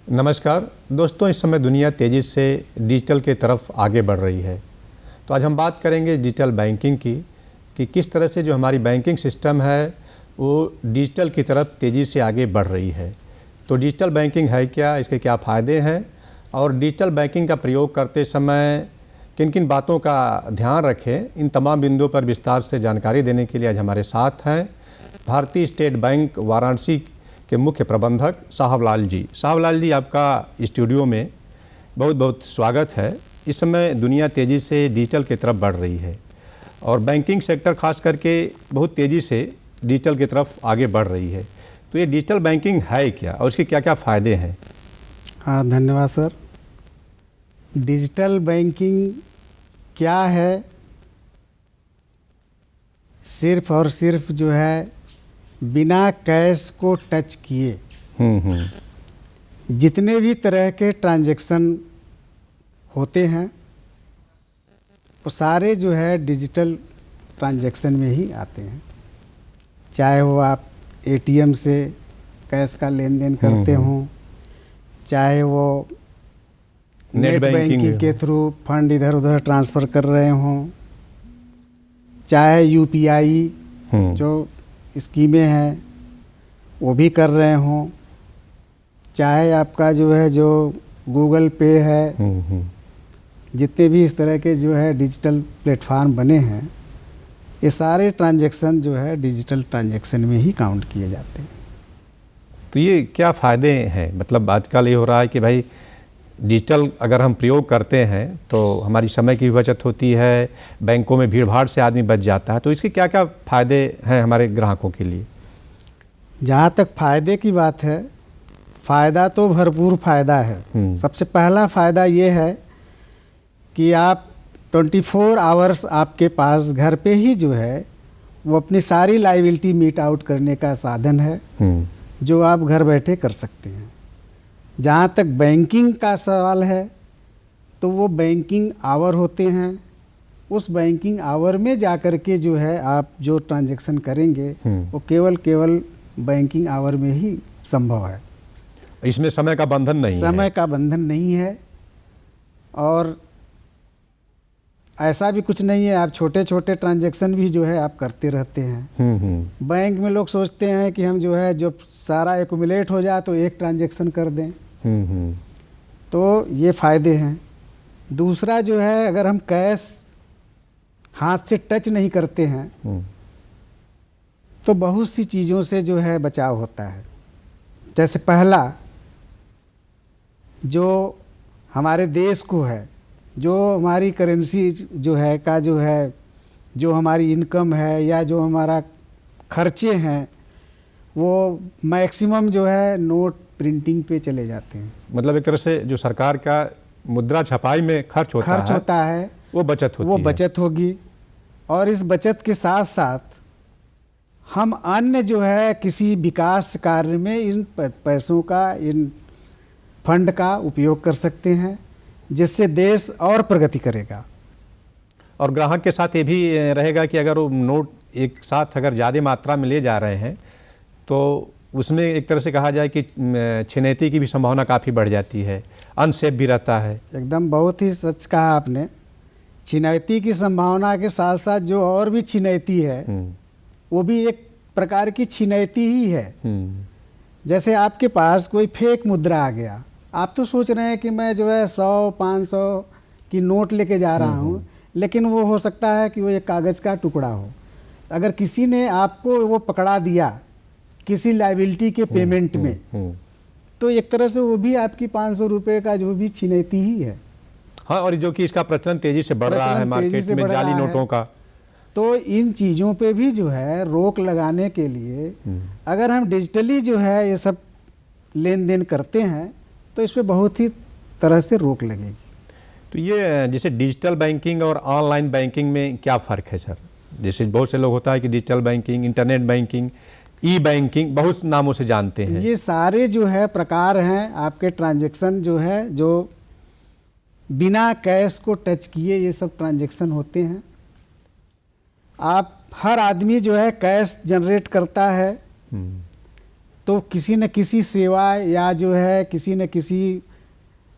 नमस्कार दोस्तों, इस समय दुनिया तेज़ी से डिजिटल की तरफ आगे बढ़ रही है। तो आज हम बात करेंगे डिजिटल बैंकिंग की कि किस तरह से जो हमारी बैंकिंग सिस्टम है वो डिजिटल की तरफ तेज़ी से आगे बढ़ रही है। तो डिजिटल बैंकिंग है क्या, इसके क्या फ़ायदे हैं और डिजिटल बैंकिंग का प्रयोग करते समय किन किन बातों का ध्यान रखें, इन तमाम बिंदुओं पर विस्तार से जानकारी देने के लिए आज हमारे साथ हैं भारतीय स्टेट बैंक वाराणसी के मुख्य प्रबंधक साहबलाल जी। साहबलाल जी, आपका स्टूडियो में बहुत बहुत स्वागत है। इस समय दुनिया तेज़ी से डिजिटल की तरफ बढ़ रही है और बैंकिंग सेक्टर खास करके बहुत तेज़ी से डिजिटल की तरफ आगे बढ़ रही है। तो ये डिजिटल बैंकिंग है क्या और इसके क्या क्या फ़ायदे हैं? हाँ, धन्यवाद सर। डिजिटल बैंकिंग क्या है? सिर्फ और सिर्फ जो है बिना कैश को टच किए जितने भी तरह के ट्रांजैक्शन होते हैं वो सारे जो है डिजिटल ट्रांजैक्शन में ही आते हैं। चाहे वो आप एटीएम से कैश का लेन देन करते हों, चाहे वो नेट बैंकिंग के थ्रू फंड इधर उधर ट्रांसफ़र कर रहे हों, चाहे यूपीआई जो स्कीमें हैं वो भी कर रहे हों, चाहे आपका जो है जो गूगल पे है, जितने भी इस तरह के जो है डिजिटल प्लेटफार्म बने हैं ये सारे ट्रांजैक्शन जो है डिजिटल ट्रांजैक्शन में ही काउंट किए जाते हैं। तो ये क्या फ़ायदे हैं? मतलब आजकल ये हो रहा है कि भाई डिजिटल अगर हम प्रयोग करते हैं तो हमारी समय की भी बचत होती है, बैंकों में भीड़ भाड़ से आदमी बच जाता है। तो इसके क्या क्या फ़ायदे हैं हमारे ग्राहकों के लिए? जहाँ तक फ़ायदे की बात है, फ़ायदा तो भरपूर फ़ायदा है। सबसे पहला फ़ायदा ये है कि आप 24 आवर्स आपके पास घर पे ही जो है वो अपनी सारी लायबिलिटी मीट आउट करने का साधन है जो आप घर बैठे कर सकते हैं। जहाँ तक बैंकिंग का सवाल है तो वो बैंकिंग आवर होते हैं, उस बैंकिंग आवर में जाकर के जो है आप जो ट्रांजैक्शन करेंगे वो केवल बैंकिंग आवर में ही संभव है। इसमें समय का बंधन नहीं है। समय का बंधन नहीं है और ऐसा भी कुछ नहीं है, आप छोटे छोटे ट्रांजैक्शन भी जो है आप करते रहते हैं। बैंक में लोग सोचते हैं कि हम जो है जब सारा एक्यूमुलेट हो जाए तो एक ट्रांजैक्शन कर दें। तो ये फ़ायदे हैं। दूसरा जो है, अगर हम कैश हाथ से टच नहीं करते हैं तो बहुत सी चीज़ों से जो है बचाव होता है। जैसे पहला, जो हमारे देश को है, जो हमारी करेंसी जो है का जो है, जो हमारी इनकम है या जो हमारा खर्चे हैं वो मैक्सिमम जो है नोट प्रिंटिंग पे चले जाते हैं। मतलब एक तरह से जो सरकार का मुद्रा छपाई में खर्च होता है वो बचत होगी। और इस बचत के साथ साथ हम अन्य जो है किसी विकास कार्य में इन पैसों का, इन फंड का उपयोग कर सकते हैं जिससे देश और प्रगति करेगा। और ग्राहक के साथ ये भी रहेगा कि अगर वो नोट एक साथ अगर ज़्यादा मात्रा में ले जा रहे हैं तो उसमें एक तरह से कहा जाए कि छिनैती की भी संभावना काफ़ी बढ़ जाती है, अनसेफ भी रहता है। एकदम बहुत ही सच कहा आपने। छिनैती की संभावना के साथ साथ जो और भी छिनैती है वो भी एक प्रकार की छिनैती ही है। जैसे आपके पास कोई फेक मुद्रा आ गया, आप तो सोच रहे हैं कि मैं जो है 100-500 की नोट लेके जा रहा हूँ, लेकिन वो हो सकता है कि वो एक कागज़ का टुकड़ा हो। अगर किसी ने आपको वो पकड़ा दिया किसी लायबिलिटी के पेमेंट में तो एक तरह से वो भी आपकी 500 रुपये का जो भी छिनैती ही है। हाँ, और जो कि इसका प्रचलन तेज़ी से बढ़ रहा है मार्केट में जाली नोटों का। तो इन चीज़ों पे भी जो है रोक लगाने के लिए अगर हम डिजिटली जो है ये सब लेन देन करते हैं तो इस पर बहुत ही तरह से रोक लगेगी। तो ये जैसे डिजिटल बैंकिंग और ऑनलाइन बैंकिंग में क्या फ़र्क है सर? जैसे बहुत से लोग होता है कि डिजिटल बैंकिंग, इंटरनेट बैंकिंग, ई बैंकिंग, बहुत नामों से जानते हैं। ये सारे जो है प्रकार हैं आपके ट्रांजैक्शन जो है जो बिना कैश को टच किए ये सब ट्रांजैक्शन होते हैं। आप हर आदमी जो है कैश जनरेट करता है तो किसी न किसी सेवा या जो है किसी न किसी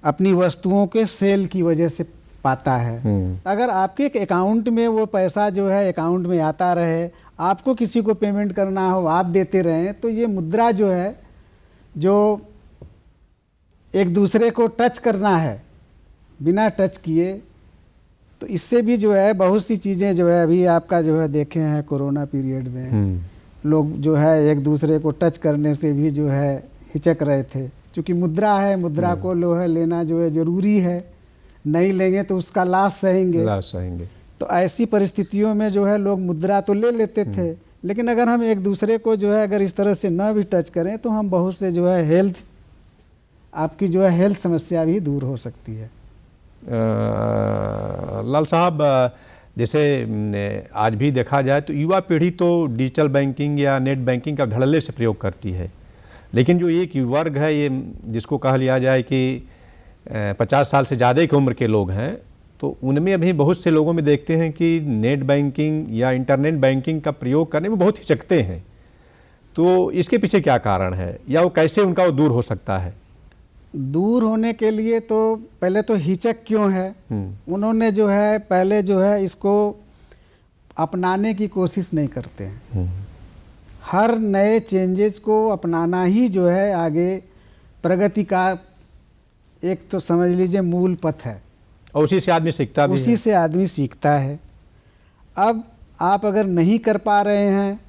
अपनी वस्तुओं के सेल की वजह से पाता है। अगर आपके एक अकाउंट में वो पैसा जो है अकाउंट में आता रहे, आपको किसी को पेमेंट करना हो आप देते रहें, तो ये मुद्रा जो है जो एक दूसरे को टच करना है बिना टच किए, तो इससे भी जो है बहुत सी चीज़ें जो है अभी आपका जो है देखे हैं कोरोना पीरियड में लोग जो है एक दूसरे को टच करने से भी जो है हिचक रहे थे, क्योंकि मुद्रा है, मुद्रा को जो है लेना जो है ज़रूरी है, नहीं लेंगे तो उसका लॉस सहेंगे। तो ऐसी परिस्थितियों में जो है लोग मुद्रा तो ले लेते थे, लेकिन अगर हम एक दूसरे को जो है अगर इस तरह से न भी टच करें तो हम बहुत से जो है आपकी जो है हेल्थ समस्या भी दूर हो सकती है। लाल साहब, जैसे आज भी देखा जाए तो युवा पीढ़ी तो डिजिटल बैंकिंग या नेट बैंकिंग का धड़ल्ले से प्रयोग करती है, लेकिन जो एक वर्ग है ये जिसको कह लिया जाए कि 50 साल से ज़्यादा की उम्र के लोग हैं, तो उनमें अभी बहुत से लोगों में देखते हैं कि नेट बैंकिंग या इंटरनेट बैंकिंग का प्रयोग करने में बहुत हिचकते हैं। तो इसके पीछे क्या कारण है, या वो कैसे उनका वो दूर हो सकता है? दूर होने के लिए तो पहले तो हिचक क्यों है, उन्होंने जो है पहले जो है इसको अपनाने की कोशिश नहीं करते हैं। हर नए चेंजेस को अपनाना ही जो है आगे प्रगति का एक तो समझ लीजिए मूल पथ है, और उसी से आदमी सीखता भी है। उसी से आदमी सीखता है। अब आप अगर नहीं कर पा रहे हैं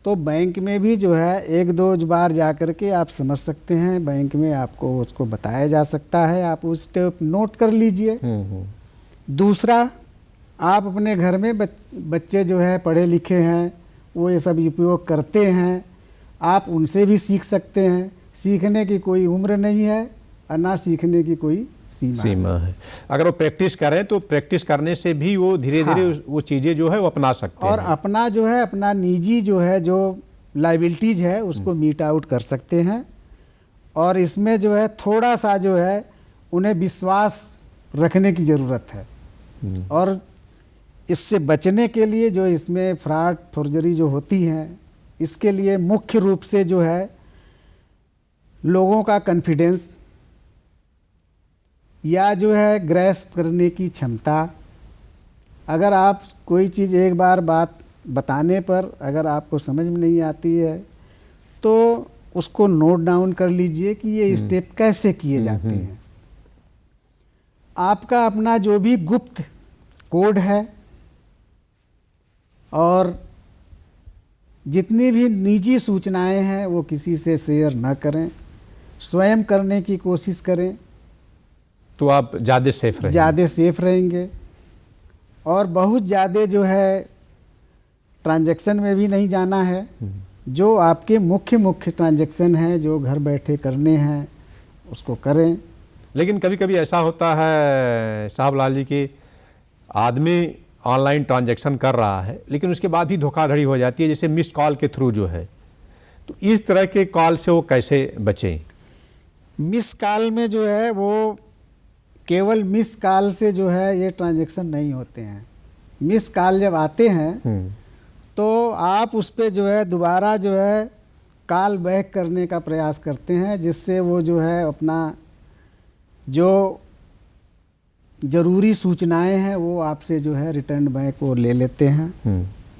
तो बैंक में भी जो है एक दो बार जा कर के आप समझ सकते हैं, बैंक में आपको उसको बताया जा सकता है, आप उस स्टेप नोट कर लीजिए। दूसरा, आप अपने घर में बच्चे जो है पढ़े लिखे हैं, वो ये सब उपयोग करते हैं, आप उनसे भी सीख सकते हैं। सीखने की कोई उम्र नहीं है और ना सीखने की कोई सीमा है। अगर वो प्रैक्टिस करें तो प्रैक्टिस करने से भी वो धीरे धीरे वो चीज़ें जो है वो अपना सकते हैं, और अपना जो है अपना निजी जो है जो लाइबिलिटीज है उसको मीट आउट कर सकते हैं। और इसमें जो है थोड़ा सा जो है उन्हें विश्वास रखने की ज़रूरत है, और इससे बचने के लिए जो इसमें फ्रॉड फोर्जरी जो होती हैं, इसके लिए मुख्य रूप से जो है लोगों का कॉन्फिडेंस या जो है ग्रैस्प करने की क्षमता। अगर आप कोई चीज़ एक बार बात बताने पर अगर आपको समझ में नहीं आती है तो उसको नोट डाउन कर लीजिए कि ये स्टेप कैसे किए जाते हैं। आपका अपना जो भी गुप्त कोड है और जितनी भी निजी सूचनाएं हैं वो किसी से शेयर न करें, स्वयं करने की कोशिश करें, तो आप ज़्यादा सेफ रहेंगे। और बहुत ज़्यादा जो है ट्रांजैक्शन में भी नहीं जाना है। जो आपके मुख्य ट्रांजैक्शन हैं जो घर बैठे करने हैं उसको करें। लेकिन कभी कभी ऐसा होता है साहब लाल जी कि आदमी ऑनलाइन ट्रांजैक्शन कर रहा है लेकिन उसके बाद भी धोखाधड़ी हो जाती है, जैसे मिस्ड कॉल के थ्रू जो है, तो इस तरह के कॉल से वो कैसे बचें? मिस कॉल में जो है वो केवल मिस कॉल से जो है ये ट्रांजैक्शन नहीं होते हैं। मिस कॉल जब आते हैं तो आप उस पर जो है दोबारा जो है कॉल बैक करने का प्रयास करते हैं, जिससे वो जो है अपना जो ज़रूरी सूचनाएं हैं वो आपसे जो है रिटर्न बैक वो ले लेते हैं,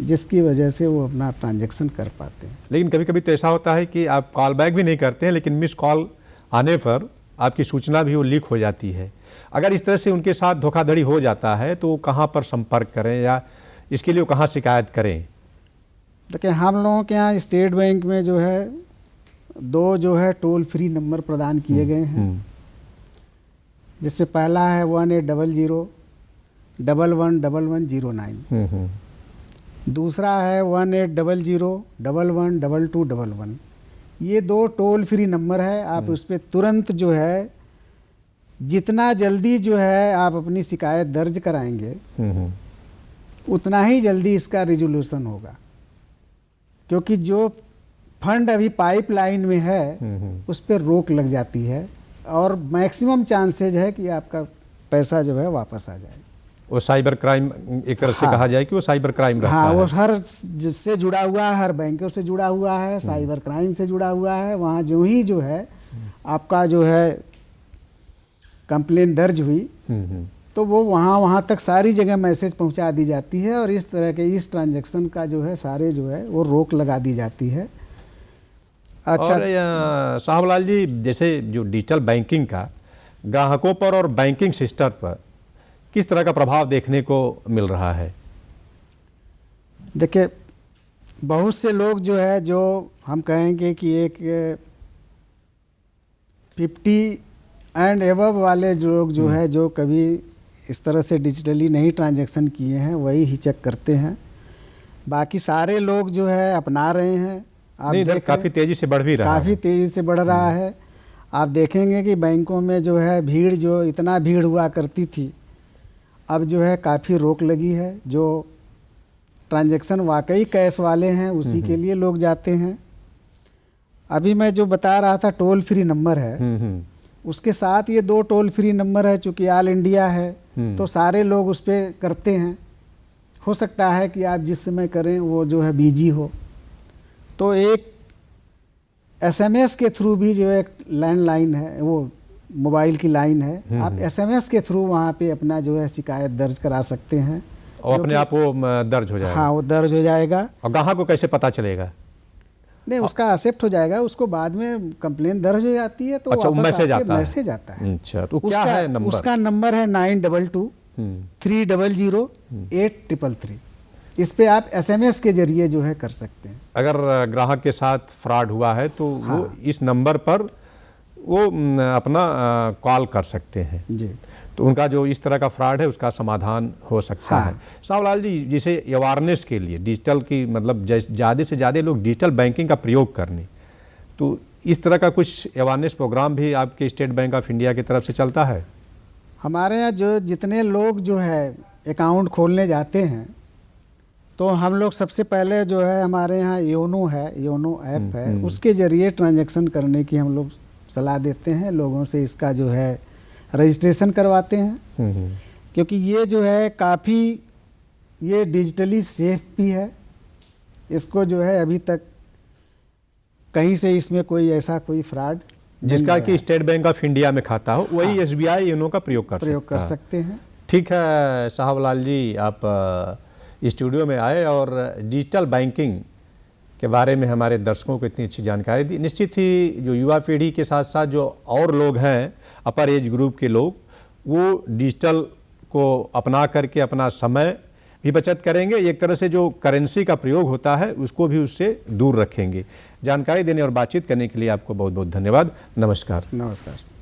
जिसकी वजह से वो अपना ट्रांजैक्शन कर पाते हैं। लेकिन कभी कभी तो ऐसा होता है कि आप कॉल बैक भी नहीं करते हैं लेकिन मिस कॉल आने पर आपकी सूचना भी वो लीक हो जाती है। अगर इस तरह से उनके साथ धोखाधड़ी हो जाता है तो कहाँ पर संपर्क करें या इसके लिए कहाँ शिकायत करें? देखिए, हम लोगों के यहाँ स्टेट बैंक में जो है 2 जो है टोल फ्री नंबर प्रदान किए गए हैं, जिसमें पहला है 1800-111109, दूसरा है 1800-112211। ये 2 टोल फ्री नंबर है। आप उस पर तुरंत जो है जितना जल्दी जो है आप अपनी शिकायत दर्ज कराएंगे उतना ही जल्दी इसका रिजोल्यूशन होगा, क्योंकि जो फंड अभी पाइपलाइन में है उस पर रोक लग जाती है और मैक्सिमम चांसेज है कि आपका पैसा जो है वापस आ जाए। वो साइबर क्राइम एक तरह से कहा जाए कि वो साइबर क्राइम रहता हाँ, है। वो हर जिससे जुड़ा हुआ है, हर बैंकों से जुड़ा हुआ है, साइबर क्राइम से जुड़ा हुआ है। वहाँ जो ही जो है आपका जो है कंप्लेन दर्ज हुई तो वो वहाँ तक सारी जगह मैसेज पहुँचा दी जाती है और इस तरह के इस ट्रांजैक्शन का जो है सारे जो है वो रोक लगा दी जाती है। अच्छा, और साहबलाल जी, जैसे जो डिजिटल बैंकिंग का ग्राहकों पर और बैंकिंग सिस्टम पर किस तरह का प्रभाव देखने को मिल रहा है? देखिए, बहुत से लोग जो है, जो हम कहेंगे कि एक 50 एंड एबव वाले लोग जो है, जो कभी इस तरह से डिजिटली नहीं ट्रांजैक्शन किए हैं, वही हिचक करते हैं। बाकी सारे लोग जो है अपना रहे हैं। आप इधर काफ़ी तेज़ी से बढ़ भी रहा है। काफ़ी तेज़ी से बढ़ रहा है। आप देखेंगे कि बैंकों में जो है भीड़, जो इतना भीड़ हुआ करती थी, अब जो है काफ़ी रोक लगी है। जो ट्रांजैक्शन वाकई कैश वाले हैं उसी के लिए लोग जाते हैं। अभी मैं जो बता रहा था टोल फ्री नंबर है, उसके साथ ये 2 टोल फ्री नंबर है। चूँकि ऑल इंडिया है तो सारे लोग उस पर करते हैं। हो सकता है कि आप जिस समय करें वो जो है बिजी हो, तो एक SMS के थ्रू भी जो एक लैंडलाइन है, वो मोबाइल की लाइन है, आप SMS के थ्रू वहाँ पे अपना जो है शिकायत दर्ज करा सकते हैं और अपने आप वो दर्ज हो जाएगा। हाँ, वो दर्ज हो जाएगा। और ग्राहक को कैसे पता चलेगा? नहीं, उसका एक्सेप्ट हो जाएगा, उसको बाद में कंप्लेन दर्ज हो जाती है तो अच्छा, वो मैसेज आता है। मैसेज आता है। अच्छा, तो क्या है नंबर? उसका नंबर है 9223008833। इस पे आप SMS के जरिए जो है कर सकते हैं। अगर ग्राहक के साथ फ्रॉड हुआ है तो वो इस नंबर पर वो अपना कॉल कर सकते हैं जी, तो उनका जो इस तरह का फ्रॉड है उसका समाधान हो सकता है। साहबलाल जी, जैसे अवेयरनेस के लिए डिजिटल की मतलब ज़्यादा से ज़्यादा लोग डिजिटल बैंकिंग का प्रयोग करने, तो इस तरह का कुछ अवेयरनेस प्रोग्राम भी आपके स्टेट बैंक ऑफ इंडिया की तरफ से चलता है? हमारे यहाँ जो जितने लोग जो है अकाउंट खोलने जाते हैं, तो हम लोग सबसे पहले जो है हमारे यहाँ योनो ऐप है, उसके ज़रिए ट्रांजैक्शन करने की हम लोग सलाह देते हैं। लोगों से इसका जो है रजिस्ट्रेशन करवाते हैं, क्योंकि ये जो है काफ़ी ये डिजिटली सेफ भी है। इसको जो है अभी तक कहीं से इसमें कोई ऐसा कोई फ्रॉड जिसका कि स्टेट बैंक ऑफ इंडिया में खाता हो वही SBI योनो का प्रयोग कर सकते हैं। ठीक है साहबलाल जी, आप स्टूडियो में आए और डिजिटल बैंकिंग के बारे में हमारे दर्शकों को इतनी अच्छी जानकारी दी। निश्चित ही जो युवा पीढ़ी के साथ साथ जो और लोग हैं, अपर एज ग्रुप के लोग, वो डिजिटल को अपना करके अपना समय भी बचत करेंगे, एक तरह से जो करेंसी का प्रयोग होता है उसको भी उससे दूर रखेंगे। जानकारी देने और बातचीत करने के लिए आपको बहुत बहुत धन्यवाद। नमस्कार। नमस्कार।